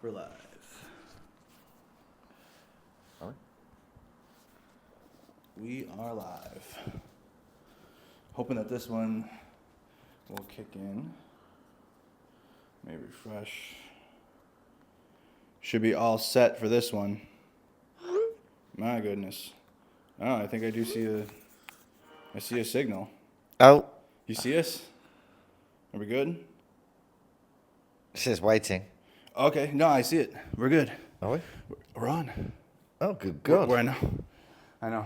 We're live. Are we? We are live. Hoping that this one will kick in. May refresh. Should be all set for this one. My goodness. Oh, I think I do see I see a signal. Oh, You see us? Are we good? it says waiting. Okay, no, I see it. We're good. Are we? We're on. Oh, good God. I know.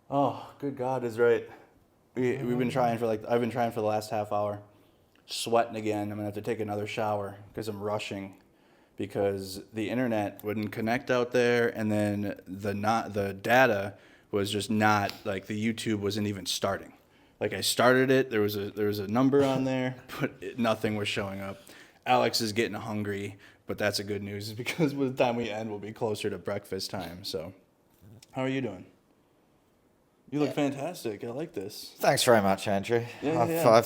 Oh, good God is right. We've been trying I've been trying for the last half hour. Sweating again. I'm going to have to take another shower because I'm rushing because the internet wouldn't connect out there, and then the data was just not, like, the YouTube wasn't even starting. Like, I started it, there was a number on there, but nothing was showing up. Alex is getting hungry, but that's a good news because by the time we end, we'll be closer to breakfast time. So, how are you doing? You look fantastic. I like this. Thanks very much, Andrew. Yeah.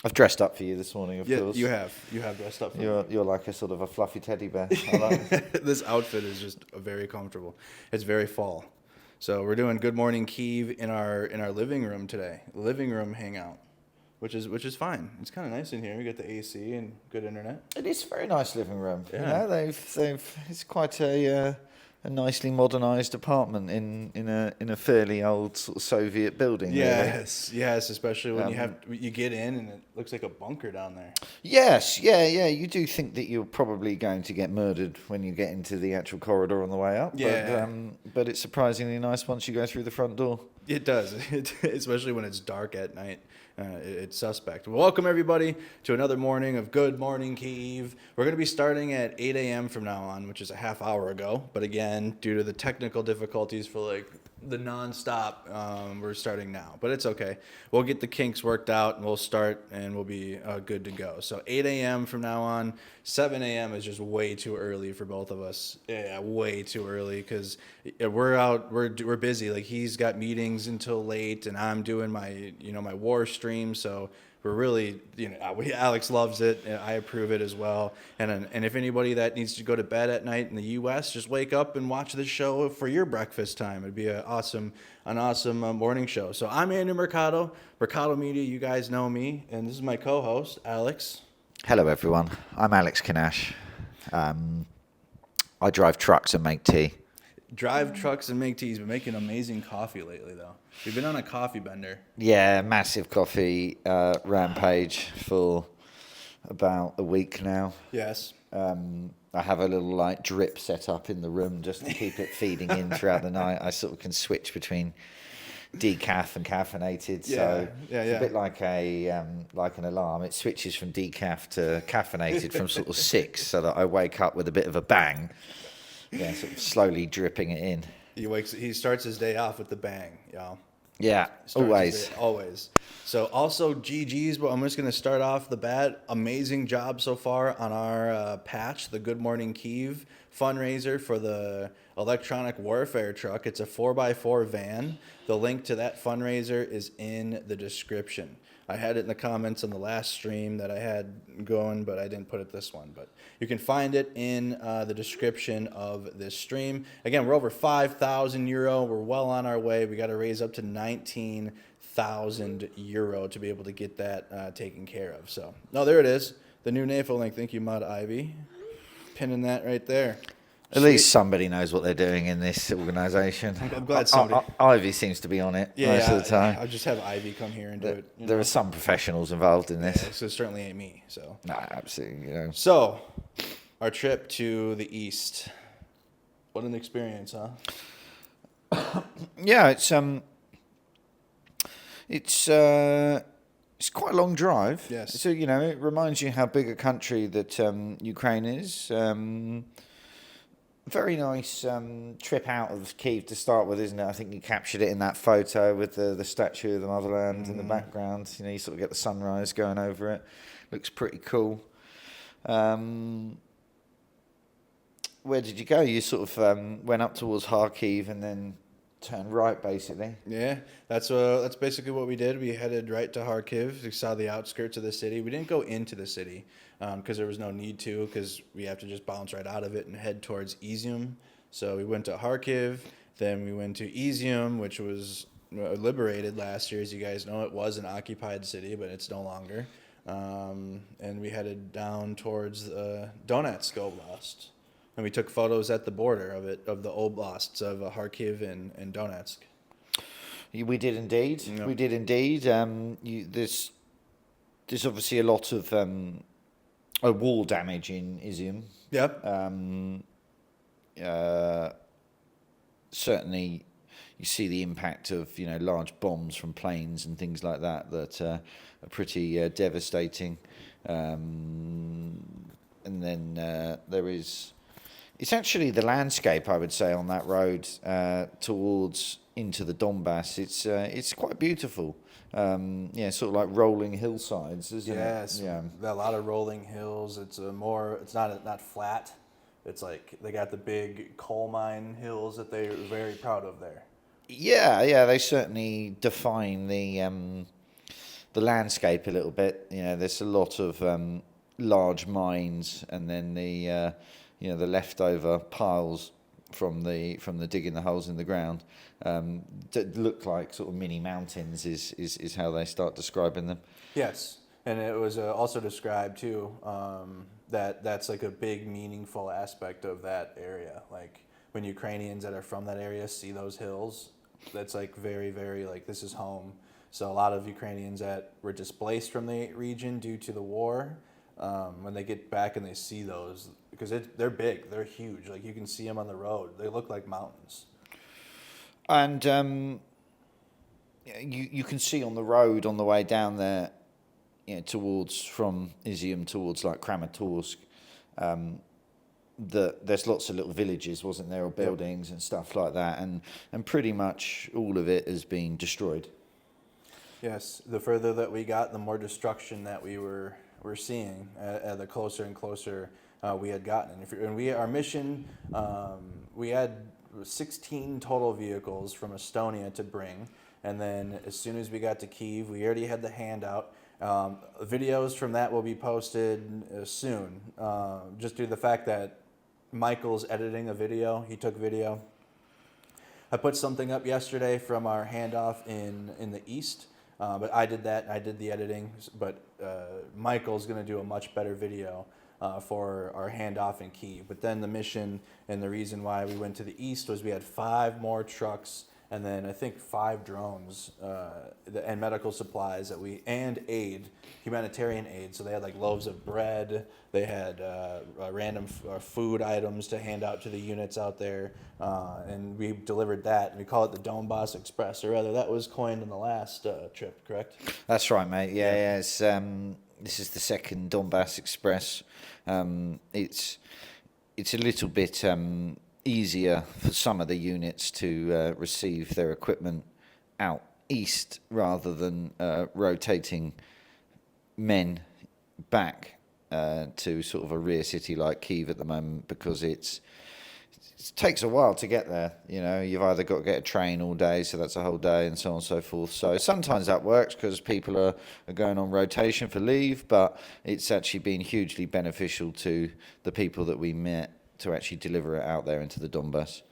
I've dressed up for you this morning, of course. You have dressed up for me. You're like a sort of a fluffy teddy bear. I like it. This outfit is just very comfortable. It's very fall. So we're doing Good Morning Kyiv in our living room today. Living room hangout, which is fine. It's kind of nice in here. We got the AC and good internet. It is a very nice living room. Yeah. You know, they've it's quite a nicely modernised apartment in a fairly old sort of Soviet building. Yes, especially when you get in and it looks like a bunker down there. Yes, yeah. You do think that you're probably going to get murdered when you get into the actual corridor on the way up. Yeah. But it's surprisingly nice once you go through the front door. It does, especially when it's dark at night. It's suspect. Welcome, everybody, to another morning of Good Morning Kyiv. We're going to be starting at 8 a.m. from now on, which is a half hour ago. But again, due to the technical difficulties for the nonstop, we're starting now. But it's okay. We'll get the kinks worked out, and we'll start, and we'll be good to go. So 8 a.m. from now on. 7 a.m. is just way too early for both of us. Yeah, way too early because we're busy. Like, he's got meetings until late, and I'm doing my war stream. So we're really, Alex loves it. And I approve it as well. And if anybody that needs to go to bed at night in the U.S., just wake up and watch this show for your breakfast time. It'd be an awesome morning show. So I'm Andrew Mercado Media. You guys know me, and this is my co-host Alex. Hello, everyone. I'm Alex Kanash. I drive trucks and make tea. Drive trucks and make tea. He's been making amazing coffee lately, though. We've been on a coffee bender. Yeah, massive coffee rampage for about a week now. Yes. I have a little drip set up in the room just to keep it feeding in throughout the night. I sort of can switch between decaf and caffeinated, so it's a bit like an alarm. It switches from decaf to caffeinated from sort of 6, so that I wake up with a bit of a bang. Yeah, sort of slowly dripping it in. He starts his day off with the bang, y'all. Yeah, Always. So also GG's, but I'm just going to start off the bat. Amazing job so far on our patch, the Good Morning Kyiv fundraiser for the electronic warfare truck. It's a 4x4 van. The link to that fundraiser is in the description. I had it in the comments on the last stream that I had going, but I didn't put it this one. But you can find it in the description of this stream. Again, we're over 5,000 euro. We're well on our way. We got to raise up to 19,000 euro to be able to get that taken care of. So, there it is. The new NAFO link. Thank you, Mud Ivy. Pinning that right there. At least somebody knows what they're doing in this organisation. I'm glad somebody... Ivy seems to be on it most of the time. I'll just have Ivy come here and do it. There are some professionals involved in this. So it certainly ain't me. So. No, absolutely. So, our trip to the east. What an experience, huh? Yeah, it's quite a long drive. Yes. So, it reminds you how big a country that Ukraine is. Very nice trip out of Kyiv to start with, isn't it? I think you captured it in that photo with the statue of the motherland in the background. You sort of get the sunrise going over it. Looks pretty cool. Where did you go? You sort of went up towards Kharkiv and then turn right, basically. Yeah, that's basically what we did. We headed right to Kharkiv. We saw the outskirts of the city. We didn't go into the city because there was no need to, because we have to just bounce right out of it and head towards Izium. So we went to Kharkiv, then we went to Izium, which was liberated last year. As you guys know, it was an occupied city, but it's no longer. And we headed down towards Donetsk Oblast. And we took photos at the border of the oblasts of Kharkiv and Donetsk. We did indeed. Yep. We did indeed. There's obviously a lot of wall damage in Izium. Yep. Certainly, you see the impact of large bombs from planes and things like that are pretty devastating. And then there is. It's actually the landscape, I would say, on that road towards into the Donbass. It's quite beautiful. Sort of like rolling hillsides, isn't it? Yes. Yeah, a lot of rolling hills. It's not flat. It's like they got the big coal mine hills that they're very proud of there. Yeah, they certainly define the landscape a little bit. There's a lot of large mines, and then the leftover piles from the digging the holes in the ground that look like sort of mini mountains is how they start describing them. Yes, and it was also described too that's like a big meaningful aspect of that area. Like when Ukrainians that are from that area see those hills, that's like very, very like this is home. So a lot of Ukrainians that were displaced from the region due to the war, when they get back and they see those, because they're big, they're huge. Like you can see them on the road. They look like mountains. And you can see on the road on the way down there, from Izium towards like Kramatorsk, that there's lots of little villages, wasn't there, or buildings and stuff like that, and pretty much all of it has been destroyed. Yes, the further that we got, the more destruction that we were seeing, the closer and closer we had gotten. Our mission, we had 16 total vehicles from Estonia to bring, and then as soon as we got to Kyiv, we already had the handout. Videos from that will be posted soon, just due to the fact that Michael's editing a video. He took video. I put something up yesterday from our handoff in the east. But I did that. I did the editing. But Michael's going to do a much better video for our handoff in Kyiv. But then the mission and the reason why we went to the east was we had 5 more trucks and then I think 5 drones and medical supplies and humanitarian aid. So they had like loaves of bread. They had random food items to hand out to the units out there. And we delivered that. And we call it the DONBAS Express, or rather that was coined in the last trip, correct? That's right, mate. Yeah. This is the second DONBAS Express. It's a little bit easier for some of the units to receive their equipment out east rather than rotating men back to sort of a rear city like Kyiv at the moment, because it takes a while to get there. You've either got to get a train all day, so that's a whole day, and so on and so forth. So sometimes that works because people are going on rotation for leave, but it's actually been hugely beneficial to the people that we met to actually deliver it out there into the Donbass.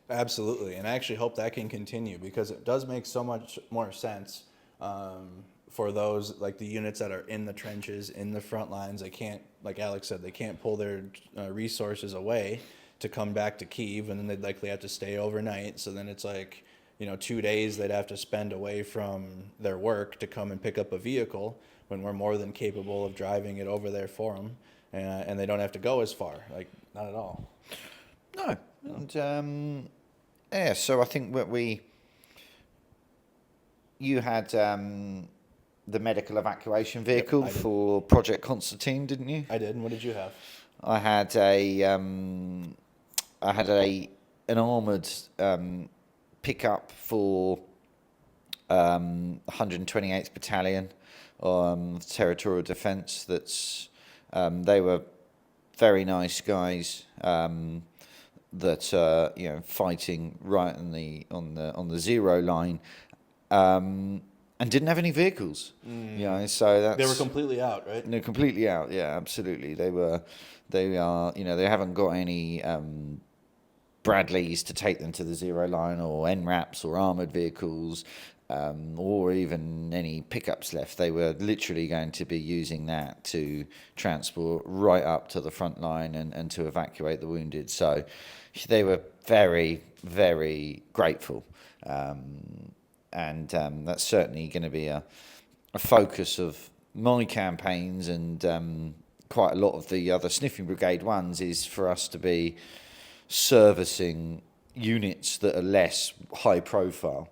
Absolutely, and I actually hope that can continue, because it does make so much more sense for those, like the units that are in the trenches, in the front lines. They can't, like Alex said, they can't pull their resources away to come back to Kyiv, and then they'd likely have to stay overnight. So then it's like, 2 days they'd have to spend away from their work to come and pick up a vehicle, when we're more than capable of driving it over there for them, and they don't have to go as far, like not at all. No, and so I think you had the medical evacuation vehicle for Project Constantine, didn't you? I did. And what did you have? I had an armoured pickup for 128th Battalion Territorial Defence. They were very nice guys. that fighting right on the zero line, and didn't have any vehicles. So that's, they were completely out, right? No, completely out. Yeah, absolutely. They are. They haven't got any Bradleys to take them to the zero line, or NRAPs or armoured vehicles, or even any pickups left. They were literally going to be using that to transport right up to the front line and to evacuate the wounded. So they were very, very grateful. And that's certainly going to be a focus of my campaigns, and quite a lot of the other sniffing brigade ones, is for us to be servicing units that are less high profile,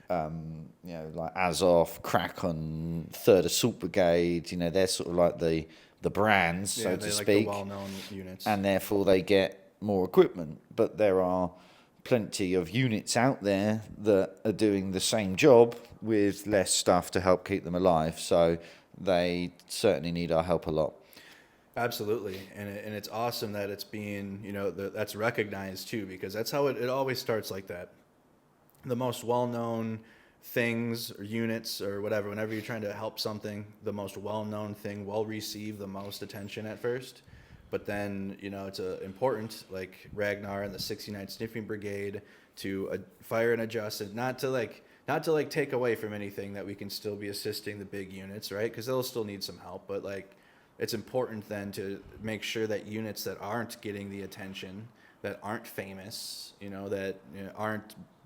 like Azov, Kraken, 3rd Assault Brigade. They're sort of like the brands, so to speak, the well-known units, and therefore they get more equipment. But there are plenty of units out there that are doing the same job with less stuff to help keep them alive. So they certainly need our help a lot. Absolutely, and it's awesome that it's being, that's recognized too, because that's how it always starts like that. The most well-known things or units or whatever, whenever you're trying to help something, the most well-known thing will receive the most attention at first. But then, it's important, like Ragnar and the 69th Sniffing Brigade, to fire and adjust, and not to take away from anything, that we can still be assisting the big units, right? Because they'll still need some help, but it's important then to make sure that units that aren't getting the attention, that aren't famous,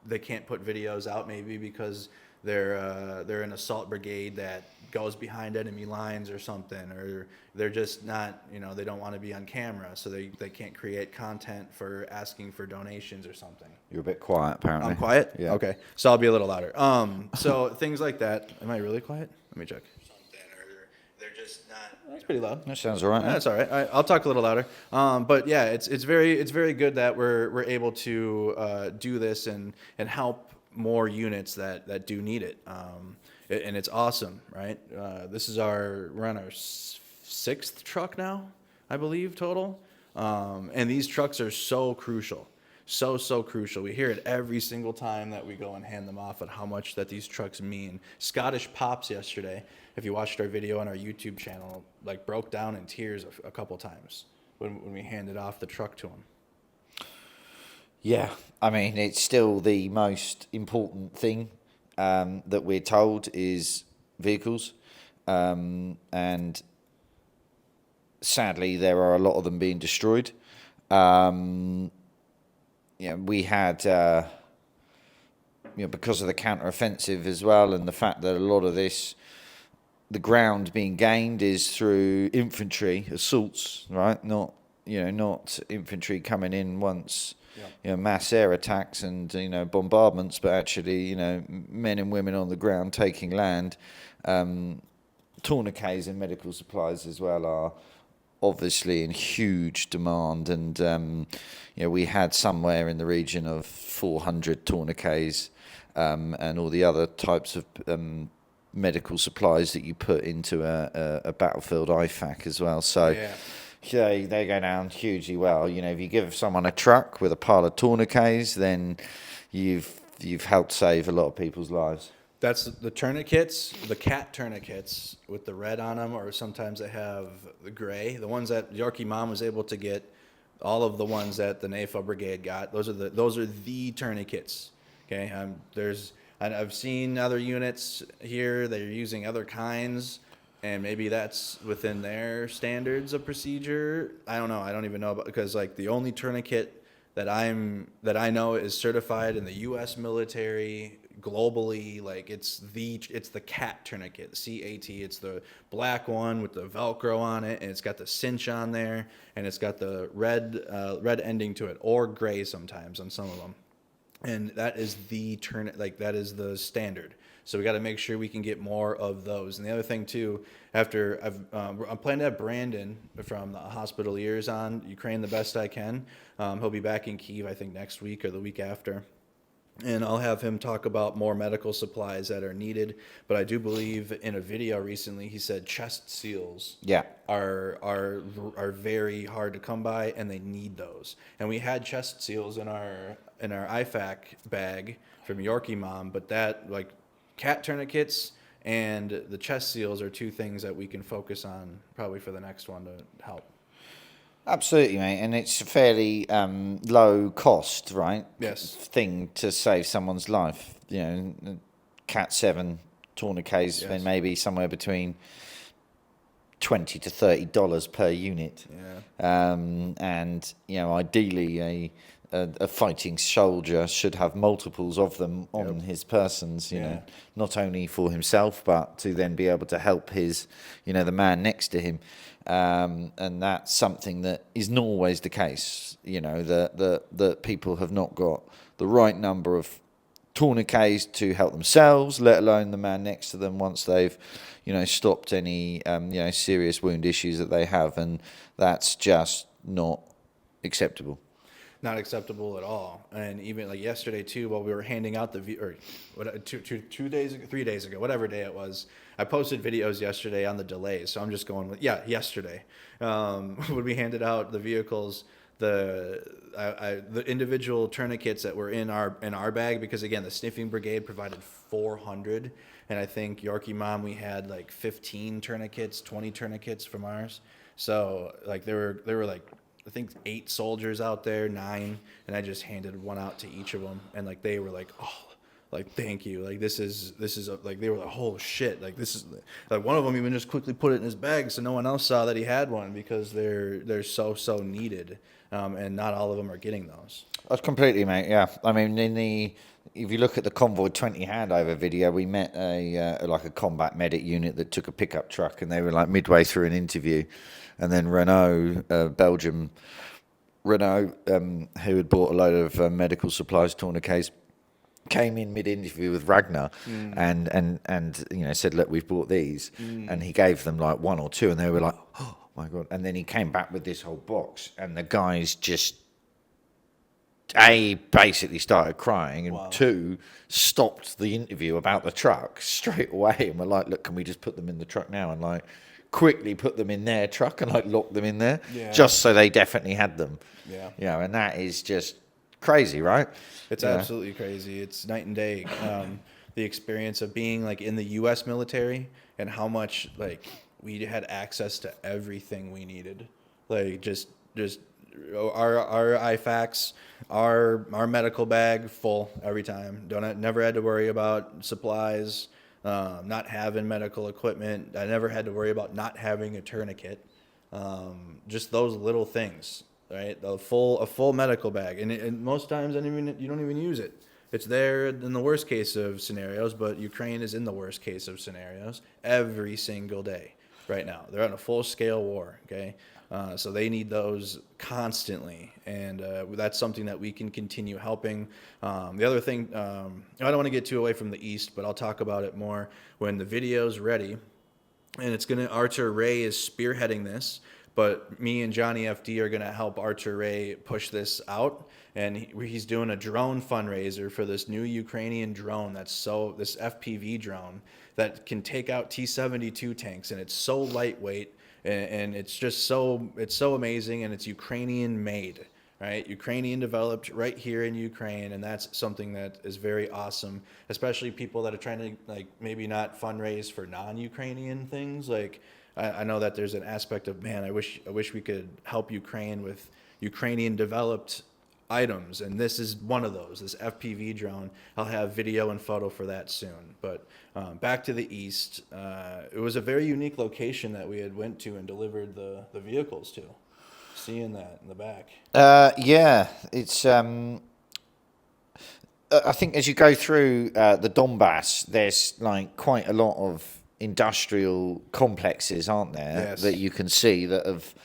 they can't put videos out maybe because they're an assault brigade that goes behind enemy lines or something, or they're just not, they don't want to be on camera, so they can't create content for asking for donations or something. You're a bit quiet, apparently. I'm quiet? Yeah. Okay. So I'll be a little louder. So things like that. Am I really quiet? Let me check. They're just not. That's pretty loud. That sounds all right. That's all right. I'll talk a little louder. But yeah, it's very good that we're able to do this and help more units that do need it. And it's awesome, right? We're on our 6th truck now, I believe, total. And these trucks are so crucial. So crucial. We hear it every single time that we go and hand them off, and how much that these trucks mean. Scottish Pops yesterday, if you watched our video on our YouTube channel, broke down in tears a couple times when we handed off the truck to him. Yeah, I mean, it's still the most important thing that we're told is vehicles, and sadly there are a lot of them being destroyed. We had, because of the counter-offensive as well, and the fact that a lot of the ground being gained is through infantry assaults, right? Not infantry coming in once, mass air attacks and, bombardments, but actually, men and women on the ground taking land. Tourniquets and medical supplies as well are obviously in huge demand, and we had somewhere in the region of 400 tourniquets, and all the other types of medical supplies that you put into a battlefield IFAC as well. So they go down hugely well. If you give someone a truck with a pile of tourniquets, then you've helped save a lot of people's lives. That's the tourniquets, the cat tourniquets with the red on them, or sometimes they have the gray. The ones that Yorkie Mom was able to get, all of the ones that the NAFO brigade got, those are the tourniquets. Okay, I've seen other units here that are using other kinds, and maybe that's within their standards of procedure. I don't know. I don't even know because the only tourniquet that I know is certified in the U.S. military. Globally, it's the cat tourniquet, CAT. It's the black one with the Velcro on it, and it's got the cinch on there, and it's got the red ending to it, or gray sometimes on some of them. And that is the that is the standard. So we got to make sure we can get more of those. And the other thing too, after I'm planning to have Brandon from the Hospitaliers on Ukraine the best I can. He'll be back in Kyiv, I think, next week or the week after. and I'll have him talk about more medical supplies that are needed. But I do believe in a video recently he said chest seals are very hard to come by, and they need those. And we had chest seals in our IFAC bag from Yorkie Mom, but that, like, cat tourniquets and the chest seals are two things that we can focus on probably for the next one to help. Absolutely, mate, and it's a fairly low cost, right? Yes. Thing to save someone's life. You know, Cat 7 tourniquets, Yes. and maybe somewhere between $20 to $30 per unit. Yeah. And ideally, a fighting soldier should have multiples of them on his persons. You know, not only for himself, but to then be able to help his, the man next to him. And that's something that is not always the case. That people have not got the right number of tourniquets to help themselves, let alone the man next to them once they've, stopped any, serious wound issues that they have. And that's just not acceptable. Not acceptable at all. And even like yesterday too, while we were handing out the 3 days ago, whatever day it was, I posted videos yesterday on the delays. So I'm just going with yesterday. When we handed out the vehicles, the individual tourniquets that were in our bag, because again the sniffing brigade provided 400, and I think Yorkie Mom, we had like 15 tourniquets, 20 tourniquets from ours. So like there were like, I think 8 soldiers out there, 9, and I just handed one out to each of them, and like they were like, oh, like thank you, like this is like they were like, oh shit, like this is like, one of them even just quickly put it in his bag so no one else saw that he had one, because they're so needed, and not all of them are getting those. That's completely, mate. Yeah, I mean, if you look at the Convoy 20 handover video, we met a combat medic unit that took a pickup truck, and they were like midway through an interview, and then Belgium Renault, who had bought a load of medical supplies, tourniquets, came in mid-interview with Ragnar and said, look, we've bought these, and he gave them like 1 or 2, and they were like, oh my god. And then he came back with this whole box, and the guys just basically started crying, and wow. 2 stopped the interview about the truck straight away, and were like, look, can we just put them in the truck now, and like quickly put them in their truck and like lock them in there, just so they definitely had them. And that is just crazy, right? It's absolutely crazy. It's night and day. The experience of being like in the U.S. military, and how much like we had access to everything we needed, like just our IFACs, our medical bag full every time. Never had to worry about supplies, not having medical equipment. I never had to worry about not having a tourniquet. Just those little things, right? A full medical bag, and most times you don't even use it. It's there in the worst case of scenarios, but Ukraine is in the worst case of scenarios every single day right now. They're on a full-scale war, okay? So they need those constantly, and that's something that we can continue helping. The other thing, I don't want to get too away from the East, but I'll talk about it more when the video's ready. And Archer Ray is spearheading this, but me and Johnny FD are going to help Archer Ray push this out. And he's doing a drone fundraiser for this new Ukrainian drone this FPV drone that can take out T-72 tanks, and it's so lightweight, and it's just so amazing, and it's Ukrainian made, right? Ukrainian developed right here in Ukraine, and that's something that is very awesome, especially people that are trying to like maybe not fundraise for non-Ukrainian things. Like I know that there's an aspect of, man, I wish we could help Ukraine with Ukrainian developed items, and this is one of those, this FPV drone. I'll have video and photo for that soon. But back to the East, it was a very unique location that we had went to and delivered the vehicles to. Seeing that in the back. It's I think as you go through the Donbas, there's like quite a lot of industrial complexes, aren't there? Yes. That you can see that have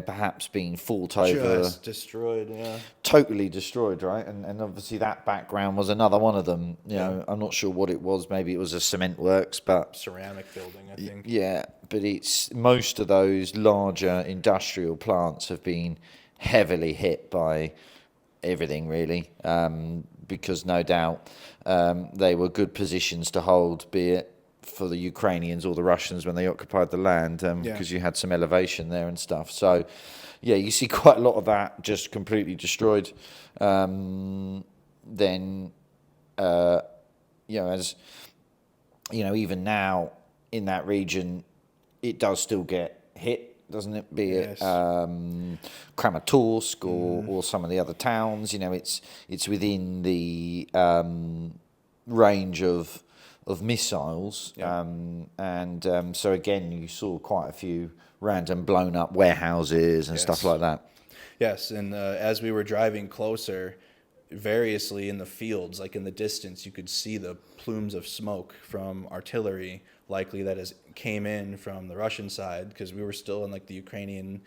perhaps being fought over. Just destroyed, yeah. Totally destroyed, right? And obviously that background was another one of them. You know, I'm not sure what it was. Maybe it was a cement works, but... ceramic building, I think. Yeah, but it's most of those larger industrial plants have been heavily hit by everything, really. because no doubt they were good positions to hold, be it for the Ukrainians or the Russians when they occupied the land, because you had some elevation there and stuff. So, yeah, you see quite a lot of that just completely destroyed. Then, as even now in that region, it does still get hit, doesn't it? Be it Kramatorsk or some of the other towns. It's within the range of missiles, so again, you saw quite a few random blown up warehouses and stuff like that. Yes, and as we were driving closer, variously in the fields, like in the distance, you could see the plumes of smoke from artillery, likely that came in from the Russian side, because we were still in like the Ukrainian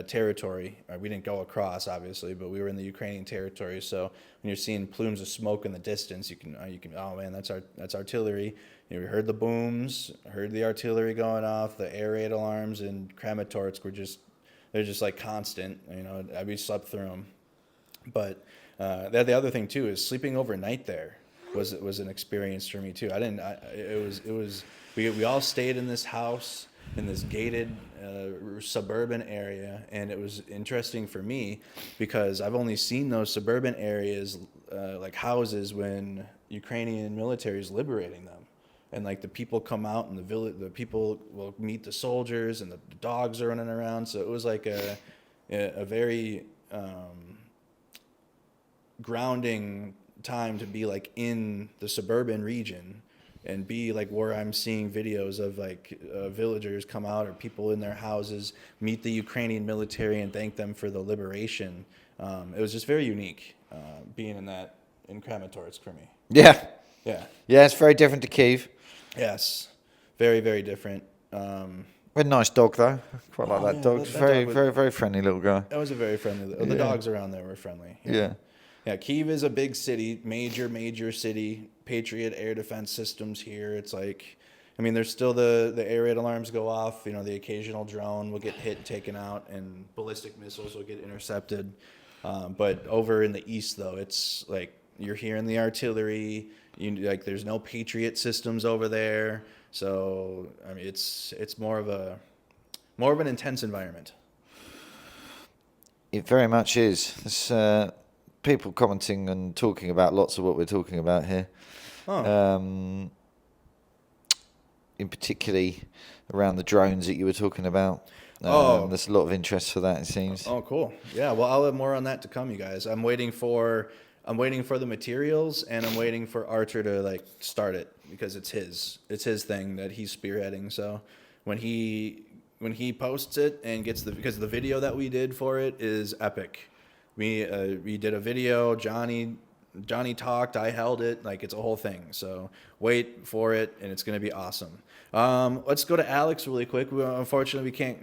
territory. We didn't go across, obviously, but we were in the Ukrainian territory. So when you're seeing plumes of smoke in the distance, you can oh man, that's artillery. We heard the booms, heard the artillery going off. The air raid alarms in Kramatorsk they're just like constant. We slept through them. But the other thing too is sleeping overnight there was an experience for me too. We all stayed in this house in this gated suburban area, and it was interesting for me because I've only seen those suburban areas like houses when Ukrainian military is liberating them, and like the people come out and the people will meet the soldiers and the dogs are running around. So it was like a very grounding time to be like in the suburban region and be like where I'm seeing videos of like villagers come out or people in their houses meet the Ukrainian military and thank them for the liberation. It was just very unique being in Kramatorsk for me. Yeah, it's very different to Kyiv. Yes, very, very different. We had a nice dog though. Quite like that dog. Very, very, very friendly little guy. That was a very friendly. The dogs around there were friendly. Yeah. Yeah, Kyiv is a big city, major city. Patriot air defense systems here. It's like, there's still the air raid alarms go off. The occasional drone will get hit and taken out, and ballistic missiles will get intercepted. But over in the east, though, it's like you're hearing the artillery. There's no Patriot systems over there, so it's more of an intense environment. It very much is. There's people commenting and talking about lots of what we're talking about here. In particularly around the drones that you were talking about. There's a lot of interest for that, it seems. Oh, cool. Yeah, well, I'll have more on that to come, you guys. I'm waiting for the materials, and I'm waiting for Archer to start it because it's his thing that he's spearheading. So when he posts it and because the video that we did for it is epic. We did a video. Johnny talked. I held it. It's a whole thing. So wait for it, and it's going to be awesome. Let's go to Alex really quick. Unfortunately, we can't.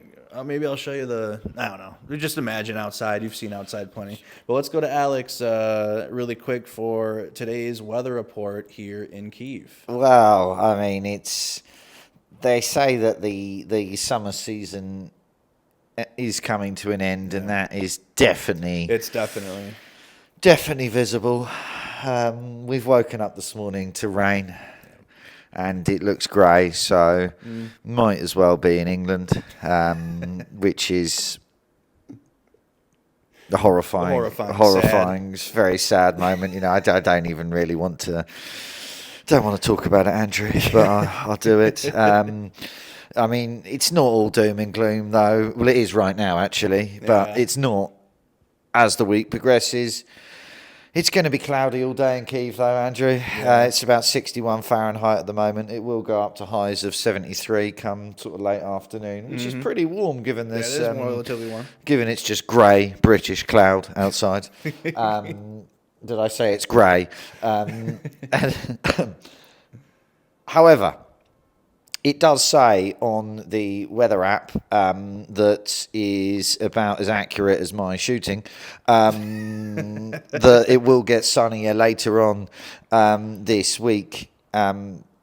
Maybe I'll show you I don't know. Just imagine outside. You've seen outside plenty. But let's go to Alex really quick for today's weather report here in Kyiv. Well, they say that the summer season is coming to an end, and that is definitely visible. We've woken up this morning to rain, and it looks grey, so might as well be in England, which is a horrifying, very sad moment. I don't even really want to talk about it, Andrew, but I'll do it. It's not all doom and gloom, though. Well, it is right now, actually, but it's not. As the week progresses, it's going to be cloudy all day in Kyiv, though, Andrew. It's about 61 Fahrenheit at the moment. It will go up to highs of 73 come sort of late afternoon, which is pretty warm given this. It is relatively warm. Given it's just grey British cloud outside. Did I say it's grey? However, it does say on the weather app that is about as accurate as my shooting that it will get sunnier later on this week,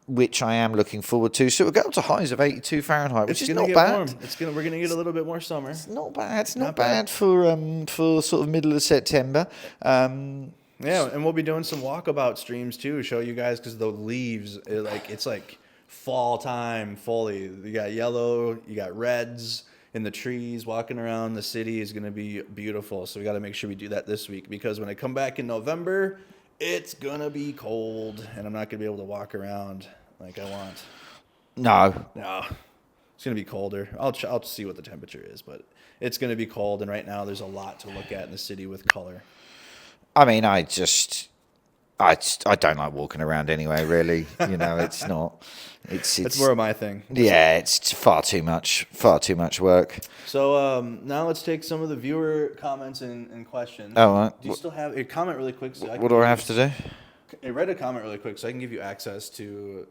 which I am looking forward to. So we'll go up to highs of 82 Fahrenheit, which is not bad. We're going to get a little bit more summer. It's not bad. It's not bad for sort of middle of September. Yeah, and we'll be doing some walkabout streams too, show you guys, because the leaves, it's like fall time fully. You got yellow, you got reds in the trees. Walking around the city is going to be beautiful. So we got to make sure we do that this week, because when I come back in November, it's going to be cold and I'm not going to be able to walk around like I want. No. It's going to be colder. I'll see what the temperature is, but it's going to be cold. And right now there's a lot to look at in the city with color. I mean, I don't like walking around anyway, really. It's not. It's more of my thing. Yeah, it's far too much work. So now let's take some of the viewer comments and questions. Oh, right. Do you still have a comment really quick? So what do I have to do? I read a comment really quick, so I can give you access to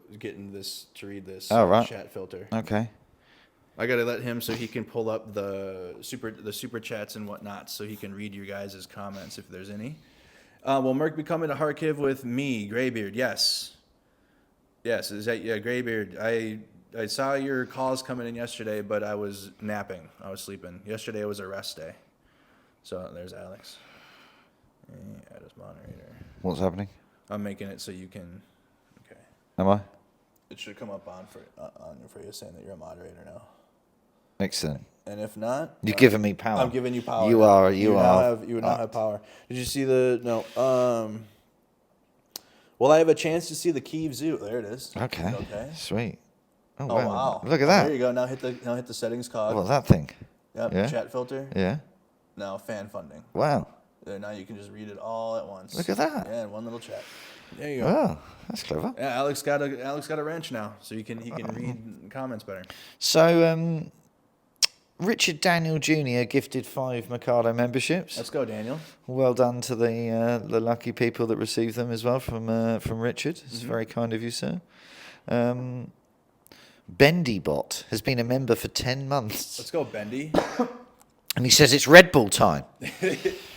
read this chat filter. Okay. I gotta let him, so he can pull up the super chats and whatnot, so he can read your guys' comments if there's any. Will Merc be coming to Kharkiv with me, Graybeard? Yes. Is that Graybeard? I saw your calls coming in yesterday, but I was napping. I was sleeping. Yesterday was a rest day. So there's Alex. Add as moderator. What's happening? I'm making it so you can. Okay. Am I? It should come up on for you saying that you're a moderator now. Excellent. And if not, you're giving me power. I'm giving you power. You are. You now have power. Did you see Well, I have a chance to see the Kyiv Zoo. There it is. Okay. Sweet. Oh wow. Look at that. There you go. Now hit the settings cog. What's that thing? Yep. Yeah. Chat filter. Yeah. Now fan funding. Wow. Now you can just read it all at once. Look at that. Yeah, in one little chat. There you go. Oh, that's clever. Yeah, Alex got a wrench now, so he can read comments better. So, Richard Daniel Jr. gifted 5 Mercado memberships. Let's go, Daniel. Well done to the lucky people that received them as well from Richard. It's very kind of you, sir. BendyBot has been a member for 10 months. Let's go, Bendy. And he says it's Red Bull time.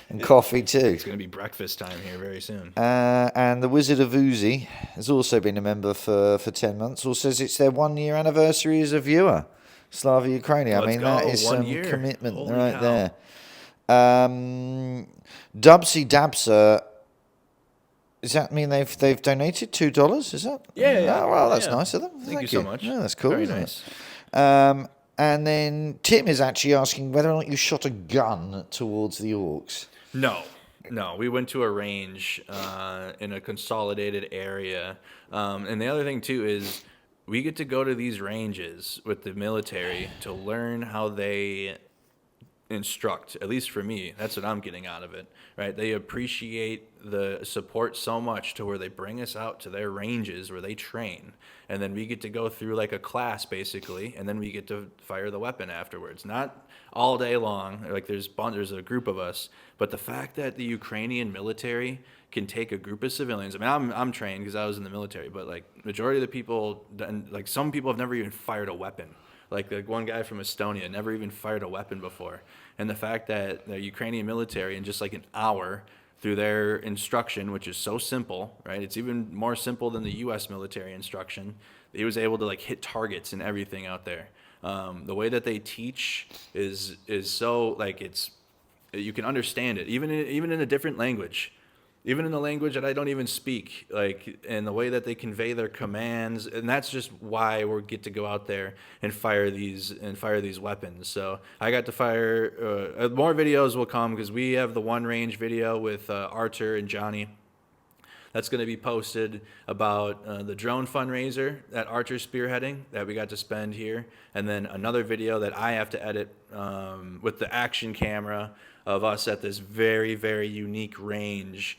And coffee too. It's going to be breakfast time here very soon. And the Wizard of Uzi has also been a member for 10 months. Also says it's their 1-year anniversary as a viewer. Slava Ukraini. I mean, that is some commitment right there. Dubsy Dabser. Does that mean they've donated $2? Is that? Yeah. Oh, well, that's nice of them. Thank you so much. Yeah, that's cool. Very nice. And then Tim is actually asking whether or not you shot a gun towards the orcs. No, we went to a range in a consolidated area. And the other thing, too, is we get to go to these ranges with the military to learn how they instruct. At least for me, that's what I'm getting out of it, right? They appreciate the support so much to where they bring us out to their ranges where they train. And then we get to go through like a class, basically, and then we get to fire the weapon afterwards. Not all day long, like there's a group of us, but the fact that the Ukrainian military can take a group of civilians. I mean, I'm trained because I was in the military, but like majority of the people, like some people have never even fired a weapon. Like one guy from Estonia never even fired a weapon before. And the fact that the Ukrainian military in just like an hour through their instruction, which is so simple, right? It's even more simple than the U.S. military instruction. He was able to like hit targets and everything out there. The way that they teach is so like you can understand it even in a different language. Even in the language that I don't even speak, like, and the way that they convey their commands, and that's just why we get to go out there and fire these weapons. So I got to fire. More videos will come because we have the one range video with Archer and Johnny. That's going to be posted about the drone fundraiser that Archer's spearheading that we got to spend here, and then another video that I have to edit with the action camera of us at this very, very unique range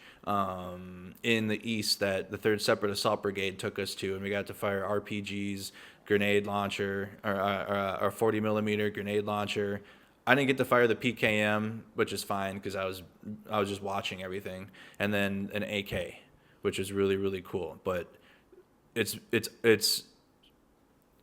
in the east that the 3rd Separate Assault Brigade took us to, and we got to fire RPGs, grenade launcher, or 40 millimeter grenade launcher. I didn't get to fire the PKM, which is fine because I was just watching everything, and then an AK, which is really, really cool. But it's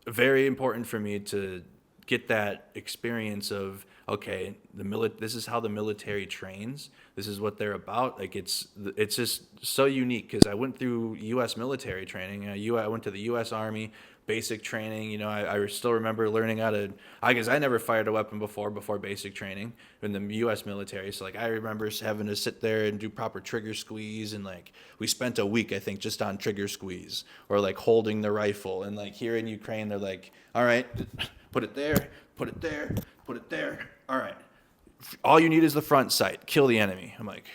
very important for me to get that experience of, okay, this is how the military trains. This is what they're about. Like it's just so unique because I went through U.S. military training. I went to the U.S. Army, basic training. You know, I still remember learning how to, guess I never fired a weapon before basic training in the U.S. military. So like I remember having to sit there and do proper trigger squeeze, and like we spent a week I think just on trigger squeeze or like holding the rifle. And like here in Ukraine they're like, all right, put it there, put it there, put it there. All right, all you need is the front sight. Kill the enemy. I'm like,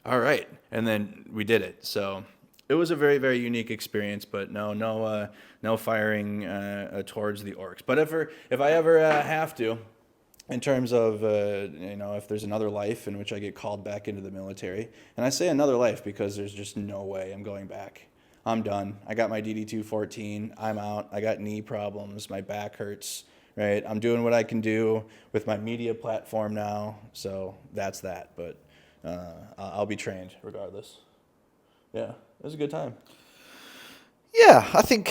all right, and then we did it. So it was a very, very unique experience, but no firing towards the orcs. But if I ever have to, in terms of if there's another life in which I get called back into the military, and I say another life because there's just no way I'm going back. I'm done. I got my DD-214. I'm out. I got knee problems. My back hurts. Right. I'm doing what I can do with my media platform now. So that's that. But I'll be trained regardless. Yeah. It was a good time. Yeah, I think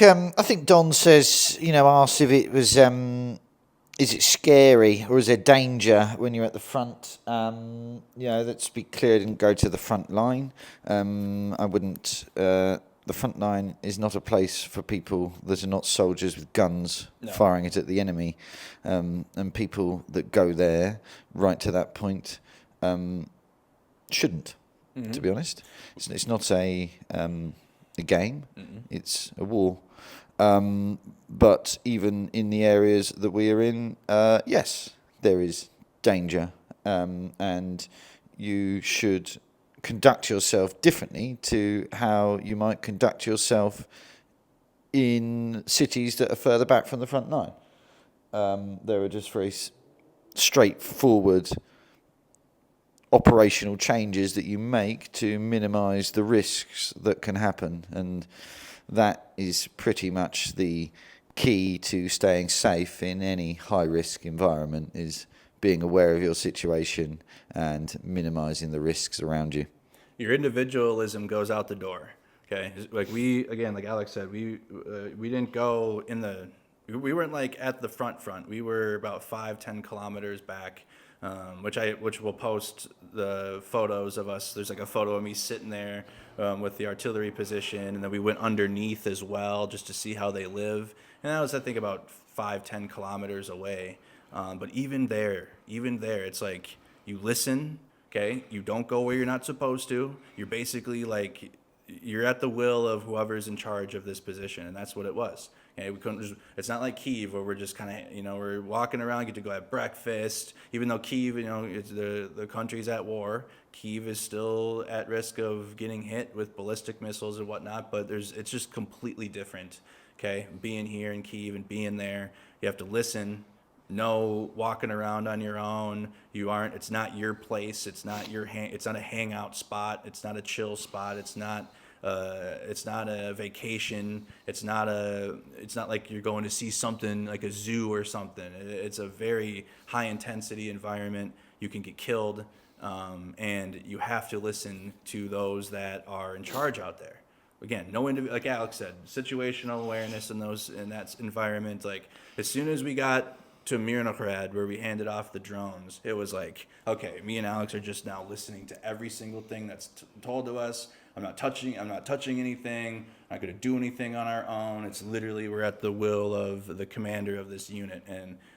Don says, asks if it was, is it scary or is there danger when you're at the front? Let's be clear, I didn't go to the front line. I wouldn't. The front line is not a place for people that are not soldiers with guns firing it at the enemy, and people that go there right to that point shouldn't. Mm-hmm. To be honest, it's not a game; it's a war. But even in the areas that we are in, yes, there is danger, and you should conduct yourself differently to how you might conduct yourself in cities that are further back from the front line. There are just very straightforward operational changes that you make to minimise the risks that can happen, and that is pretty much the key to staying safe in any high-risk environment, is being aware of your situation and minimising the risks around you. Your individualism goes out the door. Okay, like like Alex said, we didn't go we weren't like at the front. We were about 5-10 kilometers back, which we'll post the photos of us. There's like a photo of me sitting there with the artillery position, and then we went underneath as well just to see how they live. And that was, I think, about 5-10 kilometers away. But even there, it's like you listen. Okay, you don't go where you're not supposed to. You're basically like you're at the will of whoever's in charge of this position, and that's what it was. Okay, it's not like Kyiv where we're just kind of we're walking around, get to go have breakfast. Even though Kyiv, it's the country's at war, Kyiv is still at risk of getting hit with ballistic missiles and whatnot. But it's just completely different. Okay, being here in Kyiv and being there, you have to listen. No walking around on your own. It's not your place. It's not it's not a hangout spot. It's not a chill spot. It's not a vacation. It's not like you're going to see something like a zoo or something. It's a very high intensity environment. You can get killed, and you have to listen to those that are in charge out there. Again, like Alex said, situational awareness in that environment. Like as soon as we got to Mirnograd, where we handed off the drones, it was like, okay, me and Alex are just now listening to every single thing that's told to us. I'm not touching anything. I'm not going to do anything on our own. It's literally we're at the will of the commander of this unit,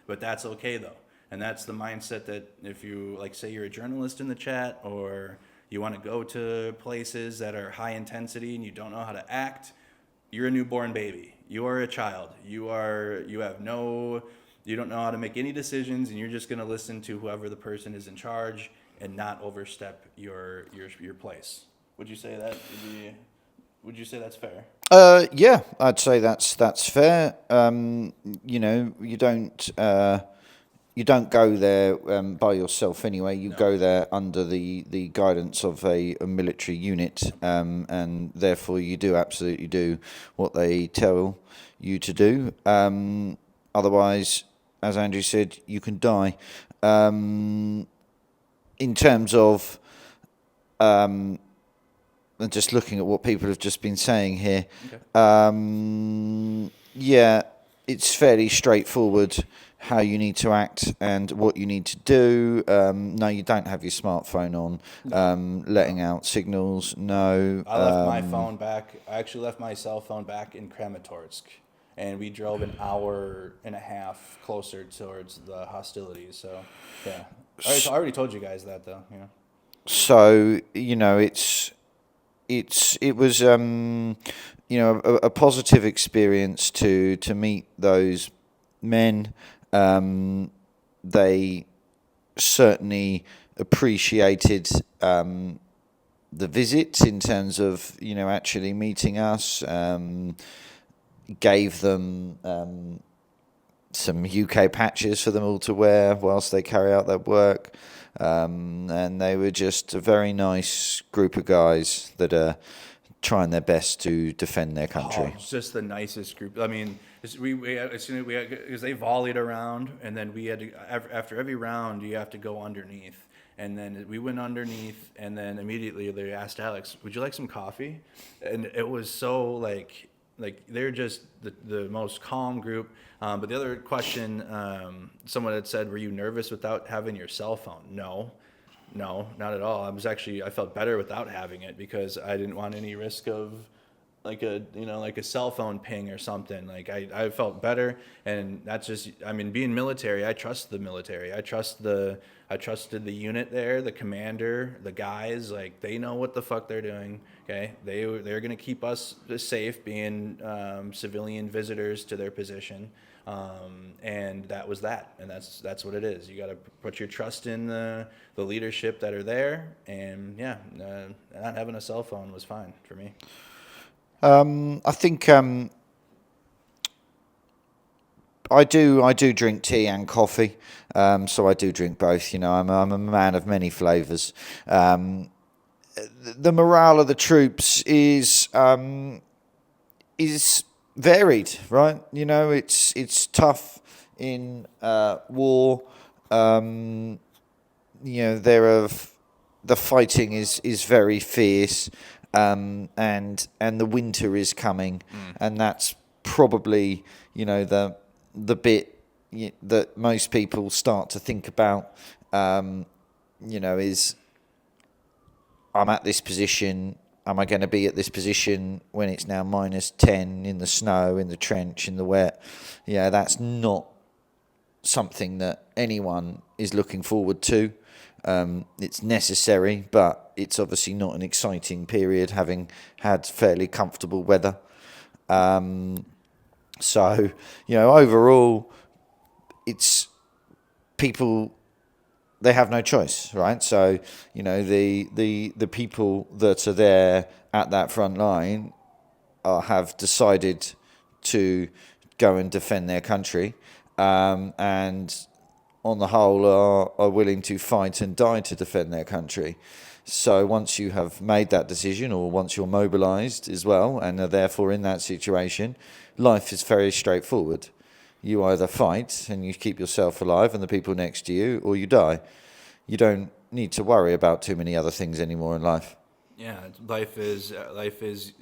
but that's okay though. And that's the mindset that if you say you're a journalist in the chat, or you want to go to places that are high intensity and you don't know how to act, you're a newborn baby. You are a child. You don't know how to make any decisions, and you're just going to listen to whoever the person is in charge and not overstep your place. Would you say that? Would you say that's fair? Yeah, I'd say that's fair. You don't go there by yourself anyway. You go there under the guidance of a military unit, and therefore you do absolutely do what they tell you to do. Otherwise, as Andrew said, you can die. In terms of just looking at what people have just been saying here, yeah, it's fairly straightforward how you need to act and what you need to do. No, you don't have your smartphone on, letting out signals. No. I left my phone back. I actually left my cell phone back in Kramatorsk. and we drove an hour and a half closer towards the hostilities. So, yeah. I already told you guys that, though. You know. So it was a positive experience to meet those men. They certainly appreciated the visit in terms of actually meeting us. Gave them some UK patches for them all to wear whilst they carry out their work. And they were just a very nice group of guys that are trying their best to defend their country. Oh, it's just the nicest group. I mean, because they volleyed around, and then we had to, after every round, you have to go underneath. And then we went underneath, and then immediately they asked Alex, "Would you like some coffee?" And it was so like they're just the most calm group. But the other question, someone had said, "Were you nervous without having your cell phone?" No, not at all. I felt better without having it because I didn't want any risk of like a cell phone ping or something. Like I felt better, and that's just, I mean, being military, I trust the military. I trusted the unit there, the commander, the guys, like they know what the fuck they're doing. Okay, they're gonna keep us safe, being civilian visitors to their position. And that was that, and that's what it is. You got to put your trust in the leadership that are there, and not having a cell phone was fine for me. I think I do drink tea and coffee, so I do drink both. I'm a man of many flavours. The morale of the troops is varied, right? It's tough in war. The fighting is very fierce, and the winter is coming, and that's probably the bit that most people start to think about. Is I'm at this position. Am I going to be at this position when it's now -10 in the snow, in the trench, in the wet? Yeah, that's not something that anyone is looking forward to. It's necessary, but it's obviously not an exciting period, having had fairly comfortable weather. So, overall, it's people, they have no choice, right? So, the people that are there at that front line have decided to go and defend their country, and on the whole are willing to fight and die to defend their country. So once you have made that decision, or once you're mobilized as well and are therefore in that situation, life is very straightforward. You either fight and you keep yourself alive and the people next to you, or you die. You don't need to worry about too many other things anymore in life. Yeah, life is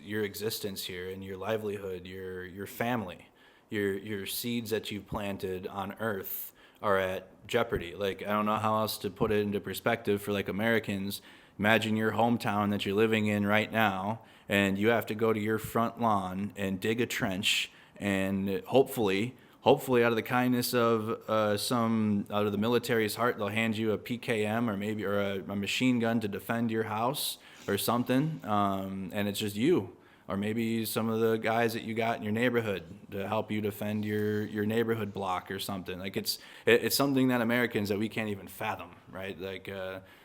your existence here, and your livelihood, your family, your seeds that you've planted on Earth are at jeopardy. Like, I don't know how else to put it into perspective for like Americans. Imagine your hometown that you're living in right now, and you have to go to your front lawn and dig a trench, and hopefully out of the kindness of out of the military's heart, they'll hand you a PKM or a machine gun to defend your house or something, and it's just you, or maybe some of the guys that you got in your neighborhood to help you defend your neighborhood block or something. Like it's something that Americans, that we can't even fathom, right? Like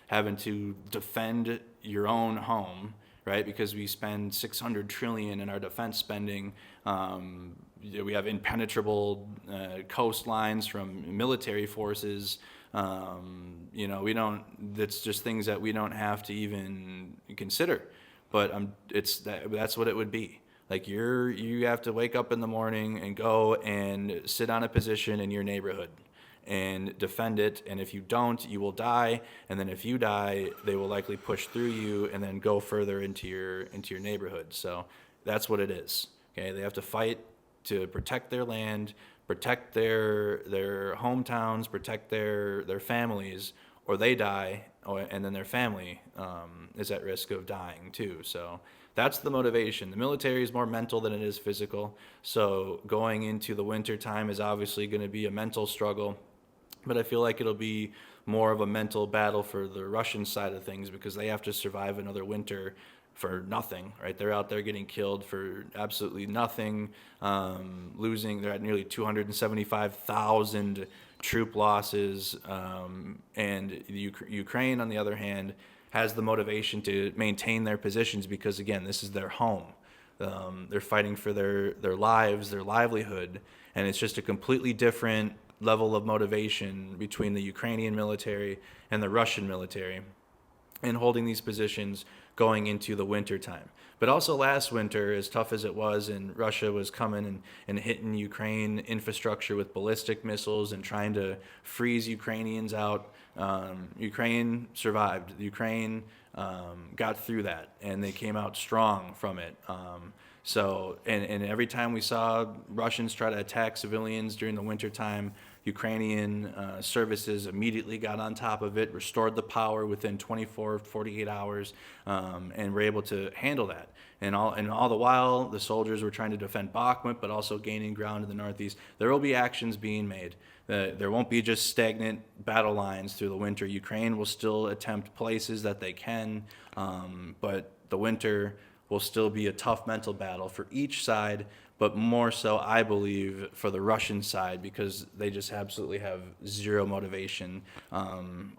having to defend your own home, right? Because we spend $600 trillion in our defense spending. We have impenetrable coastlines from military forces. We don't. That's just things that we don't have to even consider. But that's what it would be. Like you have to wake up in the morning and go and sit on a position in your neighborhood and defend it. And if you don't, you will die. And then if you die, they will likely push through you and then go further into your neighborhood. So that's what it is. Okay, they have to fight to protect their land, protect their hometowns, protect their families, or they die. and then their family is at risk of dying too. So that's the motivation. The military is more mental than it is physical. So going into the winter time is obviously going to be a mental struggle, but I feel like it'll be more of a mental battle for the Russian side of things because they have to survive another winter for nothing, right? They're out there getting killed for absolutely nothing, losing. They're at nearly 275,000 troop losses, and Ukraine, on the other hand, has the motivation to maintain their positions because, again, this is their home. They're fighting for their lives, their livelihood, and it's just a completely different level of motivation between the Ukrainian military and the Russian military in holding these positions going into the winter time. But also last winter, as tough as it was, and Russia was coming and hitting Ukraine infrastructure with ballistic missiles and trying to freeze Ukrainians out, Ukraine survived. Ukraine got through that, and they came out strong from it. So every time we saw Russians try to attack civilians during the wintertime, Ukrainian services immediately got on top of it, restored the power within 24, 48 hours, and were able to handle that. And all the while, the soldiers were trying to defend Bakhmut, but also gaining ground in the northeast. There will be actions being made. There won't be just stagnant battle lines through the winter. Ukraine will still attempt places that they can, but the winter will still be a tough mental battle for each side, but more so, I believe, for the Russian side because they just absolutely have zero motivation